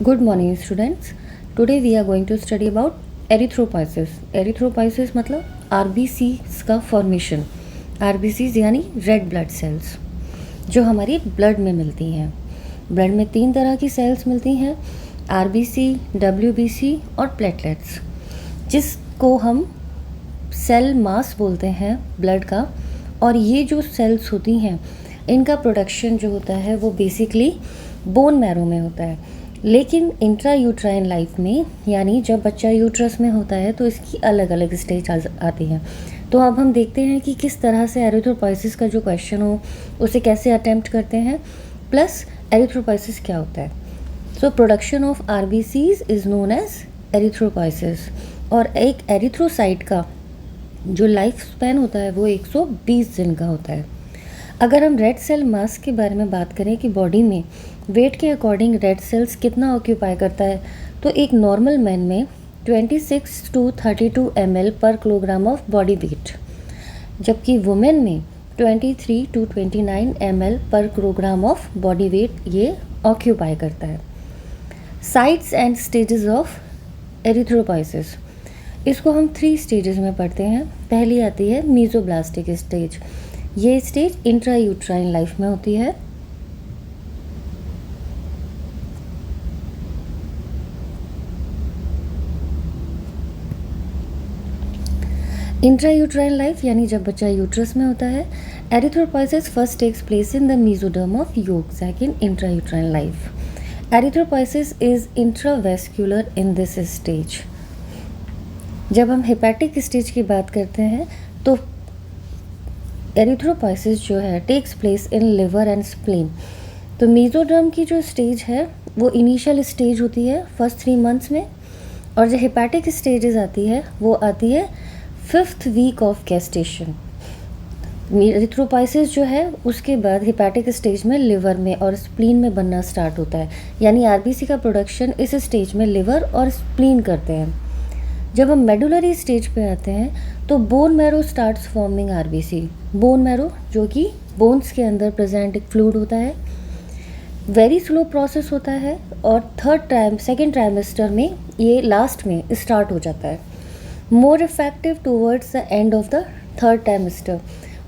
Good morning students. Today we are going to study about erythropoiesis. Erythropoiesis मतलब RBCs का formation. RBCs यानी red blood cells जो हमारी blood में मिलती हैं. ब्लड में 3 तरह की सेल्स मिलती हैं, RBC, WBC और प्लेटलेट्स, जिसको हम सेल मास बोलते हैं ब्लड का. और ये जो सेल्स होती हैं इनका प्रोडक्शन जो होता है वो बेसिकली बोन मैरो में होता है. लेकिन इंट्रा यूट्राइन लाइफ में, यानी जब बच्चा यूट्रस में होता है तो इसकी अलग अलग स्टेज आती हैं. तो अब हम देखते हैं कि किस तरह से एरिथ्रोपोइसिस का जो क्वेश्चन हो उसे कैसे अटेम्प्ट करते हैं, प्लस एरिथ्रोपोइसिस क्या होता है. So production of RBCs is known as erythropoiesis. और एक एरिथ्रोसाइट का जो लाइफ स्पैन होता है वो 120 दिन का होता है. अगर हम रेड सेल मास के बारे में बात करें कि बॉडी में वेट के अकॉर्डिंग रेड सेल्स कितना ऑक्यूपाई करता है, तो एक नॉर्मल मैन में 26 to 32 ml पर किलोग्राम ऑफ बॉडी वेट, जबकि वुमेन में 23 to 29 ml पर किलोग्राम ऑफ बॉडी वेट ये ऑक्यूपाई करता है. Sites and stages of erythropoiesis, इसको हम 3 स्टेजेस में पढ़ते हैं. पहली आती है मीजोब्लास्टिक स्टेज. ये स्टेज इंट्रा यूट्राइन लाइफ में होती है. इंट्रा यूट्राइन लाइफ यानी जब बच्चा यूट्रस में होता है. Erythropoiesis first takes place in the mesoderm of yolk sac in intra uterine life. Erythropoiesis is intravascular in this stage. जब हम हेपेटिक स्टेज की बात करते हैं तो एरिथ्रोपोइसिस जो है takes place in liver and spleen. तो मीजोडर्म की जो स्टेज है वो इनिशियल स्टेज होती है फर्स्ट 3 मंथ्स में, और जो हेपेटिक स्टेजेस आती है वो आती है 5th week of gestation. Erythropoiesis जो है उसके बाद हेपेटिक स्टेज में लिवर में और स्प्लीन में बनना स्टार्ट होता है, यानी आरबीसी का प्रोडक्शन इस स्टेज में लिवर और स्प्लीन करते हैं. जब हम मेडुलरी स्टेज पे आते हैं तो bone marrow starts forming RBC. Bone marrow जो कि बोन्स के अंदर प्रेजेंट एक फ्लूइड होता है, वेरी स्लो प्रोसेस होता है और सेकेंड ट्राइमेस्टर में ये लास्ट में स्टार्ट हो जाता है. More effective towards the end of the 3rd trimester.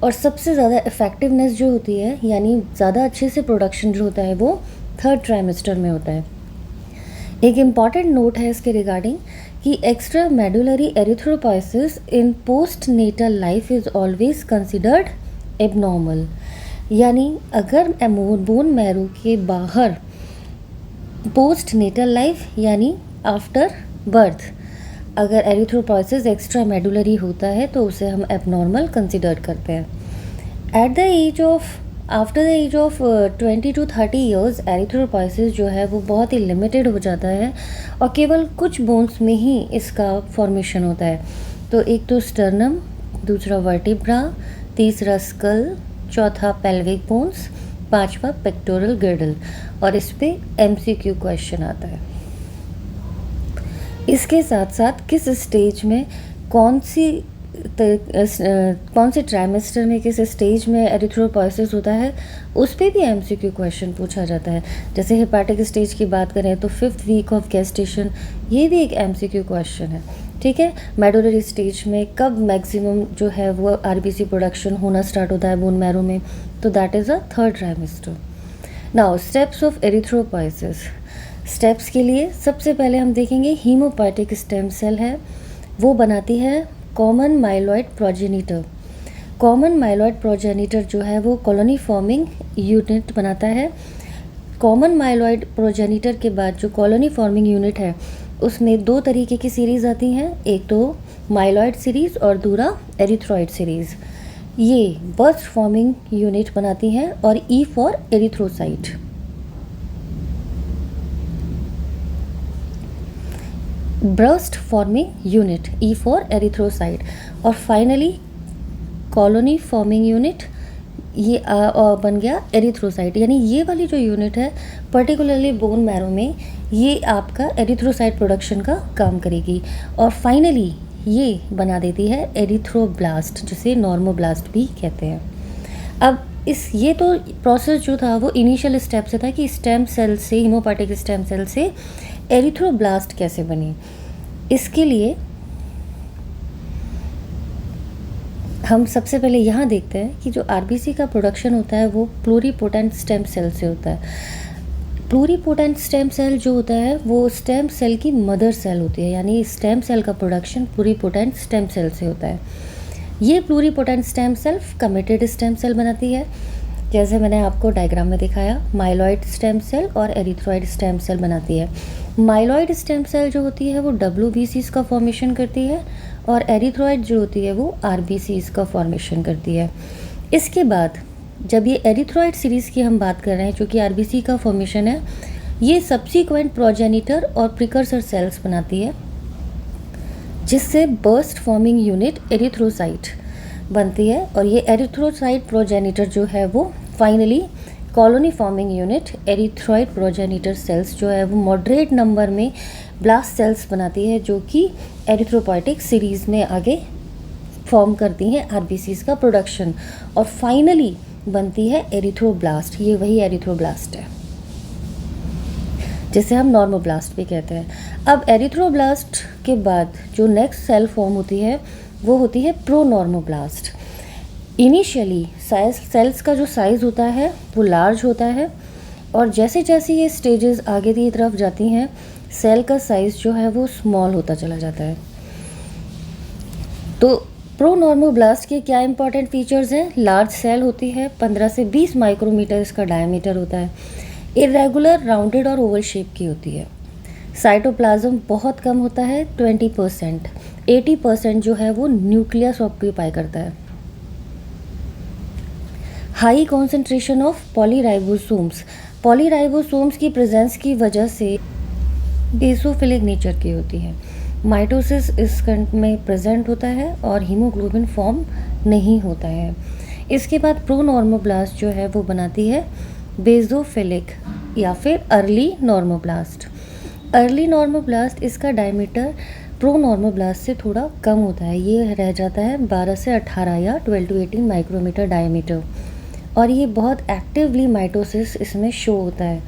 और सबसे ज़्यादा इफेक्टिवनेस जो होती है, यानी ज़्यादा अच्छे से प्रोडक्शन जो होता है वो 3rd ट्राइमेस्टर में होता है. एक इम्पॉर्टेंट नोट है इसके रिगार्डिंग कि extra medullary erythropoiesis in post natal life is always considered abnormal. यानी अगर बोन मैरो के बाहर पोस्ट नेटल लाइफ यानी आफ्टर बर्थ अगर एरिथ्रोपोइसिस एक्स्ट्रा मेडुलरी होता है तो उसे हम एबनॉर्मल कंसिडर करते हैं. After the age of 20 to 30 years erythropoiesis जो है वो बहुत ही लिमिटेड हो जाता है और केवल कुछ बोन्स में ही इसका फॉर्मेशन होता है. तो एक तो स्टर्नम, दूसरा वर्टिब्रा, तीसरा स्कल, चौथा पेल्विक बोन्स, 5वां पेक्टोरल गिर्डल. और इस पे MCQ क्वेश्चन आता है. इसके साथ साथ किस स्टेज में कौन से ट्राइमेस्टर में किस स्टेज में एरिथ्रोपोइसिस होता है उस पे भी MCQ क्वेश्चन पूछा जाता है. जैसे हेपेटिक स्टेज की बात करें तो 5th वीक ऑफ गेस्टेशन, ये भी एक MCQ क्वेश्चन है. ठीक है. मेडुलरी स्टेज में कब मैक्सिमम जो है वो आरबीसी प्रोडक्शन होना स्टार्ट होता है बोन मैरो में, तो that is a 3rd trimester. Now steps of erythropoiesis. Steps के लिए सबसे पहले हम देखेंगे हीमोपोएटिक स्टेम सेल है, वो बनाती है common myeloid progenitor. Common myeloid progenitor जो है वो कॉलोनी फॉर्मिंग यूनिट बनाता है. कॉमन माइलॉइड प्रोजेनिटर के बाद जो कॉलोनी फॉर्मिंग यूनिट है उसमें 2 तरीके की सीरीज़ आती हैं, एक तो माइलॉइड सीरीज़ और दूसरा एरिथ्रॉइड सीरीज़. ये बर्स्ट फॉर्मिंग यूनिट बनाती हैं और E for erythrocyte. Burst forming unit E for erythrocyte. और फाइनली कॉलोनी फॉर्मिंग यूनिट ये बन गया एरिथ्रोसाइट. यानी ये वाली जो यूनिट है पर्टिकुलरली बोन मैरो में ये आपका एरिथ्रोसाइट प्रोडक्शन का काम करेगी. और फाइनली ये बना देती है एरिथ्रोब्लास्ट, जिसे नॉर्मोब्लास्ट भी कहते हैं. अब इस ये तो प्रोसेस जो था वो इनिशियल स्टेप से था कि स्टेम सेल से, हीमोपैथिक स्टेम सेल से एरिथ्रोब्लास्ट कैसे बनी। इसके लिए हम सबसे पहले यहाँ देखते हैं कि जो आरबीसी का प्रोडक्शन होता है वो प्लूरीपोटेंट स्टेम सेल से होता है। प्लूरीपोटेंट स्टेम सेल जो होता है वो स्टेम सेल की मदर सेल होती है, यानी स्टेम सेल का प्रोडक्शन प्लूरीपोटेंट स्टेम सेल से होता है। ये pluripotent stem cell committed stem cell बनाती है, जैसे मैंने आपको डायग्राम में दिखाया। माइलॉइड स्टेम सेल और एरिथ्रॉइड स्टेम सेल बनाती है। माइलॉइड स्टेम सेल जो होती है वो WBCs का फॉर्मेशन करती है और एरिथ्रॉइड जो होती है वो RBCs का फॉर्मेशन करती है। इसके बाद जब ये एरिथ्रॉइड सीरीज़ की हम बात कर रहे हैं, चूँकि RBC का फॉर्मेशन है, ये सब्सीक्वेंट प्रोजेनिटर और प्रिकर्सर सेल्स बनाती है, जिससे बर्स्ट फॉर्मिंग यूनिट एरिथ्रोसाइट बनती है। और ये एरिथ्रोसाइट प्रोजेनिटर जो है वो finally colony forming unit erythroid progenitor cells जो है वो मॉडरेट नंबर में ब्लास्ट सेल्स बनाती है, जो कि एरिथ्रोपोइटिक सीरीज़ में आगे फॉर्म करती हैं RBCs का प्रोडक्शन, और फाइनली बनती है एरिथ्रोब्लास्ट। ये वही एरिथ्रोब्लास्ट है जिसे हम नॉर्मोब्लास्ट भी कहते हैं। अब एरिथ्रोब्लास्ट के बाद जो नेक्स्ट सेल फॉर्म होती है वो होती है प्रोनॉर्मोब्लास्ट। इनिशियली सेल्स का जो साइज़ होता है वो लार्ज होता है, और जैसे जैसे ये स्टेजेस आगे की तरफ जाती हैं सेल का साइज़ जो है वो स्मॉल होता चला जाता है। तो प्रोनॉर्मोब्लास्ट के क्या इंपॉर्टेंट फीचर्स हैं? लार्ज सेल होती है, 15 से 20 माइक्रोमीटर इसका डायमीटर होता है, इरेगुलर, राउंडेड और ओवल शेप की होती है। साइटोप्लाज्म बहुत कम होता है, 20%, 80% जो है वो न्यूक्लियस ऑक्यूपाई करता है। हाई कॉन्सेंट्रेशन ऑफ पॉलीराइबोसोम्स, पॉलीराइबोसोम्स की प्रेजेंस की वजह से बेसोफिलिक नेचर की होती है। माइटोसिस इस में प्रेजेंट होता है और हीमोग्लोबिन फॉर्म नहीं होता है। इसके बाद प्रोनॉर्मोब्लास्ट जो है वो बनाती है बेसोफिलिक या फिर अर्ली नॉर्मोब्लास्ट। अर्ली नॉर्मोब्लास्ट, इसका डायमीटर प्रोनॉर्मोब्लास्ट से थोड़ा कम होता है, ये रह जाता है 12 से 18 या 12 to 18 माइक्रोमीटर डायमीटर, और ये बहुत एक्टिवली माइटोसिस इसमें शो होता है।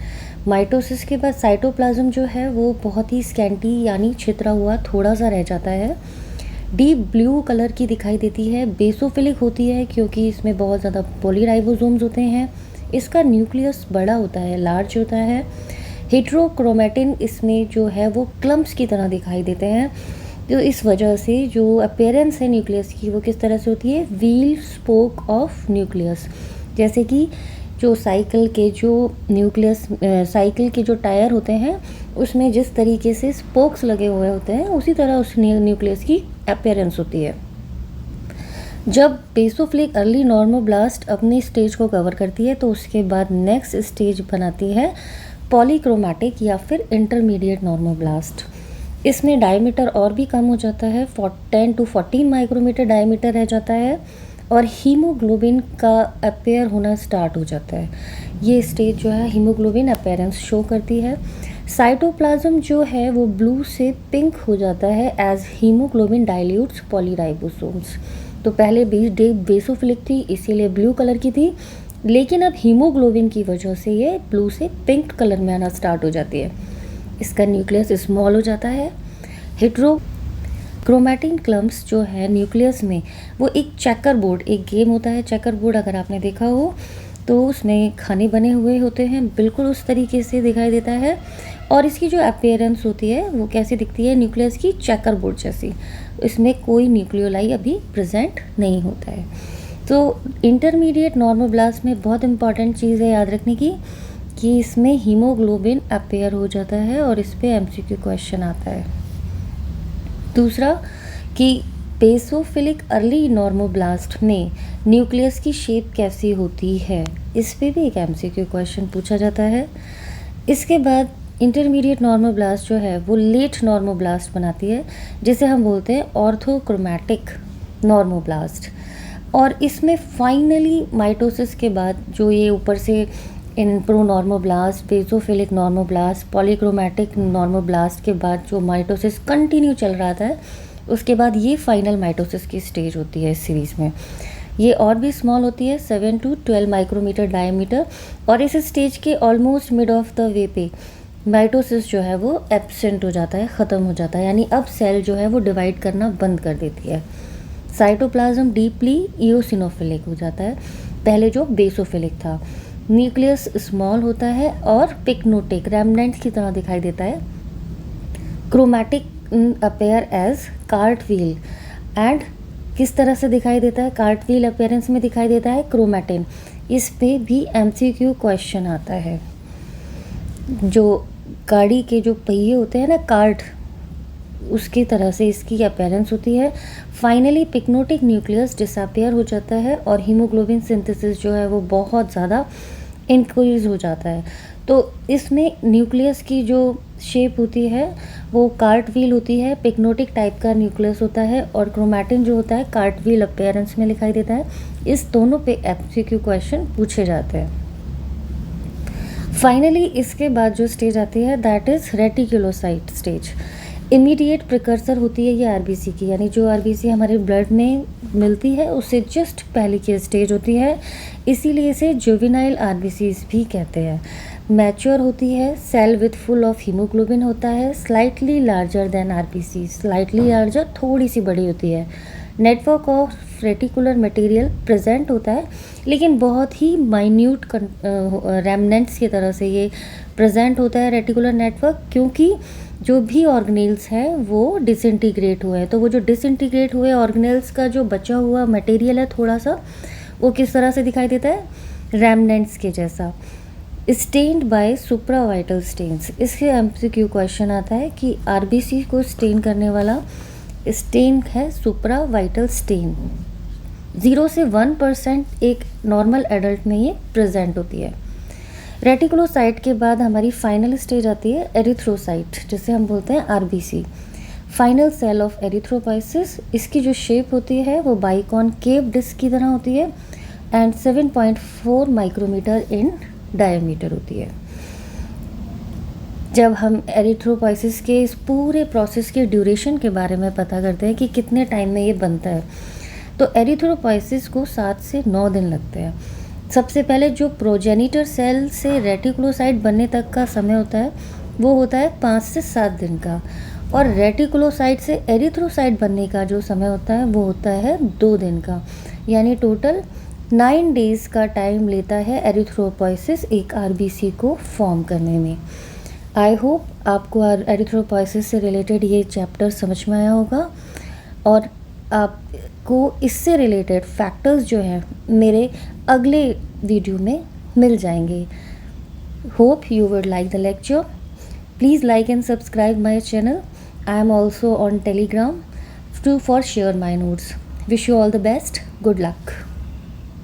माइटोसिस के बाद साइटोप्लाज्म जो है वो बहुत ही स्कैंटी यानी छितरा हुआ थोड़ा सा रह जाता है, डीप ब्लू कलर की दिखाई देती है, बेसोफिलिक होती है क्योंकि इसमें बहुत ज़्यादा पॉलीराइबोसोम्स होते हैं। इसका न्यूक्लियस बड़ा होता है, लार्ज होता है। हेट्रोक्रोमेटिन इसमें जो है वो क्लम्प्स की तरह दिखाई देते हैं, तो इस वजह से जो अपीयरेंस है न्यूक्लियस की वो किस तरह से होती है? Wheel spoke of nucleus. जैसे कि जो साइकिल के जो न्यूक्लियस साइकिल के जो टायर होते हैं उसमें जिस तरीके से स्पोक्स लगे हुए होते हैं, उसी तरह उस न्यूक्लियस की अपीयरेंस होती है। जब बेसोफिलिक अर्ली नॉर्मोब्लास्ट अपनी स्टेज को कवर करती है तो उसके बाद नेक्स्ट स्टेज बनाती है पॉलीक्रोमैटिक या फिर इंटरमीडिएट नॉर्मोब्लास्ट। इसमें डायमीटर और भी कम हो जाता है, 10 to 14 माइक्रोमीटर डायमीटर रह जाता है, और हीमोग्लोबिन का अपीयर होना स्टार्ट हो जाता है। ये स्टेज जो है हीमोग्लोबिन अपीयरेंस शो करती है। साइटोप्लाज्म जो है वो ब्लू से पिंक हो जाता है एज हीमोग्लोबिन डाइल्यूट्स पॉलीराइबोसोम्स। तो पहले बेसोफिलिक थी इसीलिए ब्लू कलर की थी, लेकिन अब हीमोग्लोबिन की वजह से ये ब्लू से पिंक कलर में आना स्टार्ट हो जाती है। इसका न्यूक्लियस स्मॉल हो जाता है। हेट्रोक्रोमैटिन क्लम्प्स जो है न्यूक्लियस में वो एक चेकर बोर्ड, एक गेम होता है चेकर बोर्ड, अगर आपने देखा हो तो उसमें खाने बने हुए होते हैं, बिल्कुल उस तरीके से दिखाई देता है। और इसकी जो अपीयरेंस होती है वो कैसी दिखती है? न्यूक्लियस की चेकर बोर्ड जैसी। इसमें कोई न्यूक्लियोलाई अभी प्रेजेंट नहीं होता है। तो इंटरमीडिएट नॉर्मोब्लास्ट में बहुत इंपॉर्टेंट चीज़ है याद रखने की कि इसमें हीमोग्लोबिन अपीयर हो जाता है और इस पर MCQ क्वेश्चन आता है। दूसरा कि बेसोफिलिक अर्ली नॉर्मोब्लास्ट में न्यूक्लियस की शेप कैसी होती है, इस पे भी एक MCQ क्वेश्चन पूछा जाता है। इसके बाद इंटरमीडिएट नॉर्मोब्लास्ट जो है वो लेट नॉर्मोब्लास्ट बनाती है, जिसे हम बोलते हैं ऑर्थोक्रोमैटिक नॉर्मोब्लास्ट। और इसमें फाइनली माइटोसिस के बाद जो ये ऊपर से इन प्रोनॉर्मोब्लास्ट, बेसोफिलिक नॉर्मोब्लास्ट, पॉलीक्रोमैटिक नॉर्मोब्लास्ट के बाद जो माइटोसिस कंटिन्यू चल रहा था, उसके बाद ये फाइनल माइटोसिस की स्टेज होती है इस सीरीज़ में। ये और भी स्मॉल होती है, 7 to 12 माइक्रोमीटर डायमीटर। और इस स्टेज के almost mid of the way पे माइटोसिस जो है वो एब्सेंट हो जाता है, ख़त्म हो जाता है, यानी अब सेल जो है वो डिवाइड करना बंद कर देती है। साइटोप्लाज्म डीपली इओसिनोफिलिक हो जाता है, पहले जो बेसोफिलिक था। न्यूक्लियस स्मॉल होता है और पिक्नोटिक रेमनेंट्स की तरह दिखाई देता है। Chromatic appear as cart wheel, and किस तरह से दिखाई देता है? कार्ट व्हील अपेयरेंस में दिखाई देता है क्रोमैटिन। इस पे भी एमसीक्यू क्वेश्चन आता है। जो गाड़ी के जो पहिए होते हैं ना, कार्ट, उसकी तरह से इसकी अपेयरेंस होती है। फाइनली पिक्नोटिक न्यूक्लियस डिसअपेयर हो जाता है और हीमोग्लोबिन सिंथेसिस जो है वो बहुत ज़्यादा इंक्रीज हो जाता है। तो इसमें न्यूक्लियस की जो शेप होती है वो कार्ट व्हील होती है, पिक्नोटिक टाइप का न्यूक्लियस होता है, और क्रोमैटिन जो होता है कार्ट व्हील अपेयरेंस में दिखाई देता है। इस दोनों पे एमसीक्यू क्वेश्चन पूछे जाते हैं। फाइनली इसके बाद जो स्टेज आती है that is reticulocyte stage. Immediate precursor होती है ये आरबीसी की, यानी जो आरबीसी हमारे ब्लड में मिलती है उससे जस्ट पहले की स्टेज होती है, इसीलिए इसे जुवेनाइल आरबीसीज भी कहते हैं। मैच्योर होती है, cell with full of haemoglobin होता है, slightly larger than RBC, slightly larger, थोड़ी सी बड़ी होती है। Network of reticular material present होता है, लेकिन बहुत ही माइन्यूट रेमनेंट्स की तरह से ये प्रेजेंट होता है रेटिकुलर नेटवर्क, क्योंकि जो भी ऑर्गेनेल्स हैं वो डिसइंटीग्रेट हुए हैं। तो वो जो डिसइंटीग्रेट हुए ऑर्गेनेल्स का जो बचा हुआ मटेरियल है थोड़ा सा, वो किस तरह से दिखाई देता है? रेमनेंट्स के जैसा। Stained by supravital stains. इसके एमसीक्यू क्वेश्चन आता है कि आरबीसी को स्टेन करने वाला स्टेन है सुप्रावाइटल स्टेन। 0 से 1% एक नॉर्मल एडल्ट में ये प्रेजेंट होती है। रेटिकुलोसाइट के बाद हमारी फाइनल स्टेज आती है एरिथ्रोसाइट, जिसे हम बोलते हैं RBC, final cell of erythropoiesis. इसकी जो शेप होती है वो बाइकॉनकेव डिस्क की तरह होती है एंड 7.4 माइक्रोमीटर इन डायमीटर होती है। जब हम एरिथ्रोपाइसिस के इस पूरे प्रोसेस के ड्यूरेशन के बारे में पता करते हैं कि कितने टाइम में ये बनता है, तो एरिथ्रोपाइसिस को 7 से 9 दिन लगते हैं। सबसे पहले जो प्रोजेनिटर सेल से रेटिकुलोसाइट बनने तक का समय होता है वो होता है 5 से 7 दिन का, और रेटिकुलोसाइट से एरिथ्रोसाइट बनने का जो समय होता है वो होता है 2 दिन का, यानी टोटल 9 डेज़ का टाइम लेता है एरिथ्रोपाइसिस एक आरबीसी को फॉर्म करने में। आई होप आपको एरिथ्रोपाइसिस से रिलेटेड ये चैप्टर समझ में आया होगा, और आपको इससे रिलेटेड फैक्टर्स जो हैं मेरे अगले वीडियो में मिल जाएंगे। Hope you would like the lecture. Please like and subscribe my channel. I am also on Telegram for share my notes. Wish you all the best. Good luck.